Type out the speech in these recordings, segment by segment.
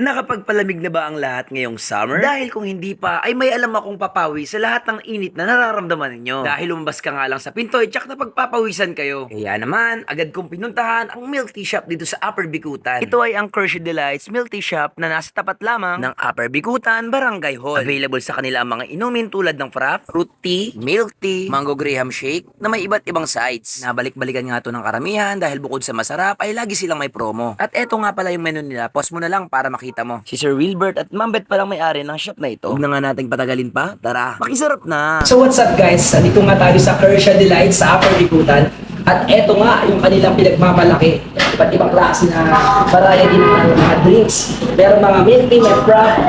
Nakapagpalamig na ba ang lahat ngayong summer? Dahil kung hindi pa, ay may alam akong papawi sa lahat ng init na nararamdaman ninyo. Dahil lumabas ka nga lang sa pinto, tsak na pagpapawisan kayo. Kaya naman, agad kong pinuntahan ang milk tea shop dito sa Upper Bikutan. Ito ay ang Kershey Delights Milk Tea Shop na nasa tapat lamang ng Upper Bikutan Barangay Hall. Available sa kanila ang mga inumin tulad ng frappe, fruit tea, milk tea, mango graham shake na may iba't ibang sides. Nabalik-balikan nga to ng karamihan dahil bukod sa masarap ay lagi silang may promo. At eto nga pala yung menu nila, pause mo na lang para makita mo. Si Sir Wilbert at Ma'am Beth palang may-ari ng shop na ito. Huwag na nga nating patagalin pa. Tara, makisarap na! So what's up guys? Andito nga tayo sa Kershey Delights sa Upper Bikutan. At eto nga yung kanilang pinagmamalaki. Iba't ibang klase na variety ng mga drinks. Meron mga milk tea, may frappe,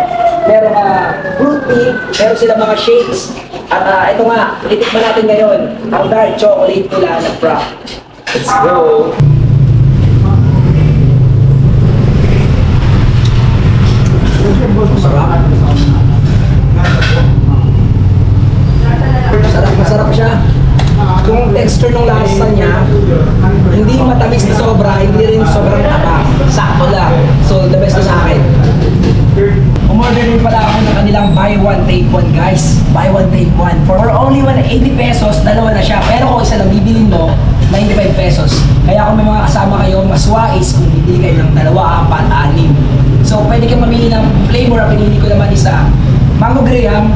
meron mga fruit tea, meron silang mga shakes. At eto nga, titikman natin ngayon ang dark chocolate nila na frappe. Let's go! Masarap. Masarap siya. Yung texture ng lasa niya, hindi matamis na sobra, hindi rin sobrang taba. Sakto lang. So, the best na sa akin. Umorder rin pala ako ng kanilang buy one take one guys. Buy one take one. For only 180 pesos, dalawa na siya. Pero kung isa lang bibilin mo, 95 pesos. Kaya kung may mga kasama kayo, mas wise kung bibili kayo ng dalawa, apat, anim. So, pwede kang mamili ng flavor. Ang pinili ko naman isa, mango graham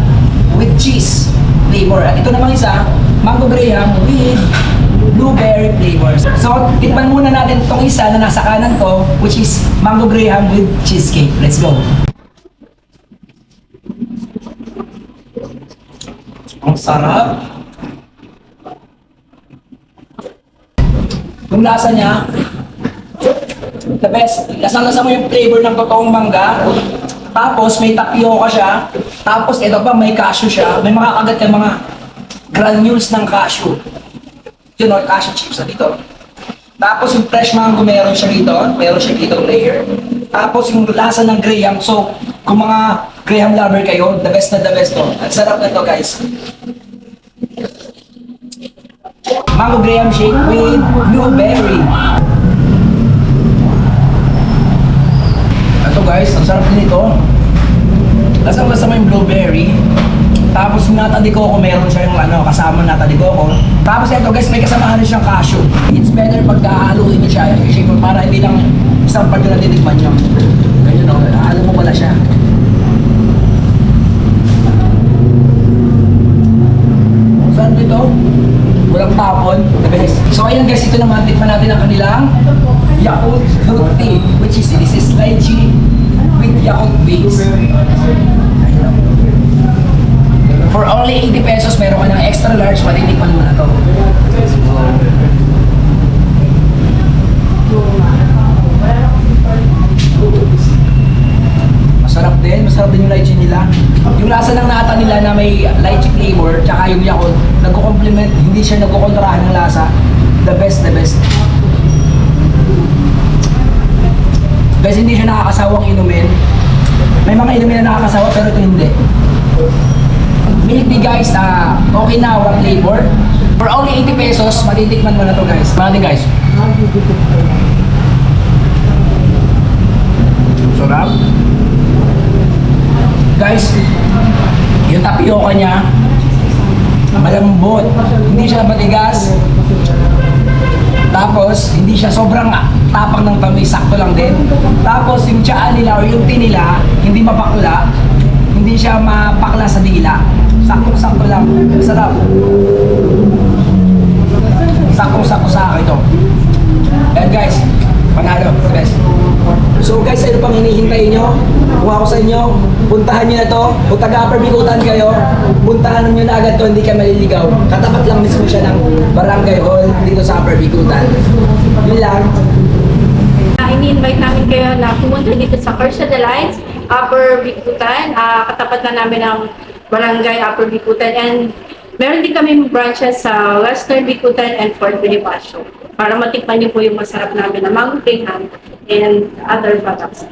with cheese flavor. At ito naman isa, mango graham with blueberry flavors. So, tikman muna natin itong isa na nasa kanan ko, which is mango graham with cheesecake. Let's go! Ang sarap! Yung lasa niya, the best. Lasang-lasa mo yung flavor ng totoong mangga. Tapos may tapioca siya. Tapos ito pa, may cashew siya. May makakagat ka mga granules ng cashew. Yun o, cashew chips na dito. Tapos yung fresh mango meron siya dito. Meron siya dito layer. Tapos yung lasa ng graham. So, kung mga graham lover kayo, the best na the best to. Ang sarap na to guys. Mango graham shake with blueberry. Ito guys, ang sarap din ito. Lasang-lasa mo yung blueberry. Tapos yung nata de coco, meron siya yung kasama nata de coco. Tapos ito guys, may kasamahan rin siyang cashew. It's better pag haluin niyo siya, para hindi lang isang part yung natitikman niyo. Ganyan o, halo mo pala siya. Saan dito? Walang tapon, the best. So ayan guys, ito naman, tikman natin ang kanilang Yakult fruit tea, which is, this is lychee with Yakult base. For only 80 pesos, meron ka ng extra large, matitikman mo na to. Masarap din yung lychee nila. Yung lasa ng nata nila na may lychee flavor, tsaka yung Yakult, nagko-complement, hindi siya nagko-kontrahan ng lasa. The best, the best. Guys, hindi siya nakakasawang inumin. May mga inumin na nakakasawa pero ito hindi. Milk tea guys, okay na, one flavor. For only 80 pesos, matitikman mo na to guys. Mati guys. Sarap. Guys, yung tapioca niya, malambot. Hindi siya matigas. Tapos, hindi siya sobrang tapang ng tamis, sakto lang din. Tapos, yung tsaa nila o yung tea nila, hindi mapakla. Hindi siya mapakla sa dila. Sakto-sakto lang. Sarap. Sakto-sakto sa akin ito. And guys, panalo. Best. So guys, ano pang hinihintay nyo? Kung ako sa inyo, puntahan nyo na to. Kung taga-Upper Bikutan kayo, puntahan nyo na agad to, hindi ka maliligaw. Katapat lang mismo siya ng Barangay Hall dito sa Upper Bikutan. Yun lang. Ini-invite namin kayo na pumunta dito sa Kershey Delights, Upper Bikutan. Katapat na namin ng Barangay Upper Bikutan. And meron din kami branches sa Western Bikutan and Fort Bonifacio para matikman niyo po yung masarap namin na mango graham and other products.